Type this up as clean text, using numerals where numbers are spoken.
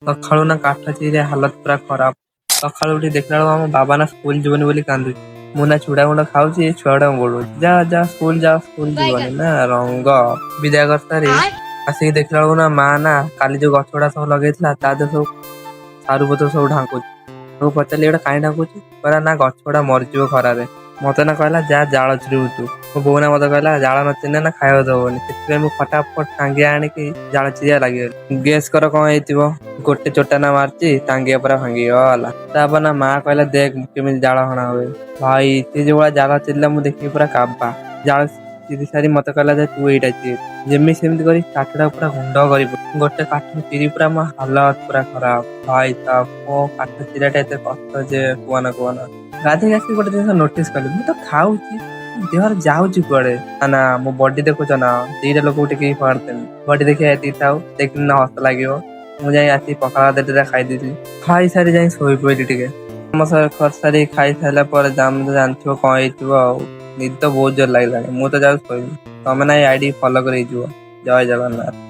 ସକାଳୁ ନା କାଠ ଚିରିରେ ହାଲତ ପୁରା ଖରାପ। ସକାଳୁ ଉଠି ଦେଖିଲା ବେଳକୁ ଆମ ବାବା ନା ସ୍କୁଲ ଯିବନି ବୋଲି କାନ୍ଦୁଛି। ମୁଁ ନା ଚୁଡ଼ା ଗୁଣ୍ଡ ଖାଉଛି, ଛୁଆଟାକୁ ଗୋଳଉଛି ଯା ଯା ସ୍କୁଲ ଯା, ସ୍କୁଲ ଯିବନି ନା ରଙ୍ଗ ବିଦା କରିସାରି ଆସିକି ଦେଖିଲା ବେଳକୁ ନା ମା ନା କାଲି ଯୋଉ ଗଛ ଗୁଡା ସବୁ ଲଗେଇଥିଲା ତା ଦେହରେ ସବୁ ସାରୁ ପତ୍ର ସବୁ ଢାଙ୍କୁଛି। ମୁଁ ପଚାରିଲି ଏଇଟା କାହିଁ ଢାଙ୍କୁଛି? କହିଲା ନା ଗଛ ଗୁଡା ମରିଯିବ ଖରାରେ। ମତେ ନା କହିଲା ଯା ଜାଳ ଚିରିବୁ ତୁ। ମୋ ବୋଉ ନା ମତେ କହିଲା ଜାଳ ନ ଚିରିଲେ ନା ଖାଇବାକୁ ଦବନି। ସେଥିପାଇଁ ମୁଁ ଫଟାଫଟ ଟାଙ୍ଗିଆ ଆଣିକି ଜାଳ ଚିରିଆ ଲାଗିଗଲି। ଗେସ୍ କର କଣ ହେଇଥିବ? ଗୋଟେ ଚୋଟା ନା ମାରିଛି, ଟାଙ୍ଗିଆ ପୁରା ଭାଙ୍ଗିଗଲା। ତାପରେ ନା ମା କହିଲା ଦେଖ କେମିତି ଜାଳ ହଣା ହୁଏ। ଭାଇ ସେ ଯୋଉ ଭଳିଆ ଜାଳ ଚିରିଲା ମୁଁ ଦେଖିକି ପୁରା କାବା। ଜାଳ ଚିରି ସାରି ମତେ କହିଲା ଯେ ତୁ ଏଇଟା ଚିରି। ଯେମିତି ସେମିତି କରି କାଠଟା ପୁରା ଗୁଣ୍ଡ କରି ଗୋଟେ କାଠ ଚିରି ପୁରା ମୋ ହାଲତ ପୁରା ଖରାପ। ଭାଇ ସାବ ମୋ କାଠ ଚିରିଆଟା ଏତେ କଷ୍ଟ ଯେ କୁହନା କୁହନା। ଗାଧେଇକି ଆସିକି ଗୋଟେ ଜିନିଷ ନୋଟିସ କଲି, ମୁଁ ତ ଖାଉଛି ଦେହରେ ଯାଉଛି କୁଆଡେ? ନା ମୋ ବଡି ଦେଖୁଛ ନା, ଦିଟା ଲୋକକୁ ଟେକିକି ଫୋପାଡ଼ିଦେବି। ବଡି ଦେଖିବା ଏତିକି ଥାଉ, ଦେଖିଲେ ନା ହସ ଲାଗିବ। ମୁଁ ଯାଇ ଆସିକି ପଖାଳ ଭାତ ଦିଟା ଖାଇଦେଇଥିଲି। ଖାଇସାରି ଯାଇ ଶୋଇ ପଇଲି ଟିକେ। ସାରି ଖାଇସାରିଲା ପରେ ଜାଣିଥିବ କଣ ହେଇଥିବ ଆଉ। ନିଦ ବହୁତ ଜୋର ଲାଗିଲାଣି। ମୁଁ ତ ଯାଉଛି ଶୋଇବି। ତମେ ନାଇଁ ଆଇଡି ଫଲୋ କରି ଯିବ। ଜୟ ଜଗନ୍ନାଥ।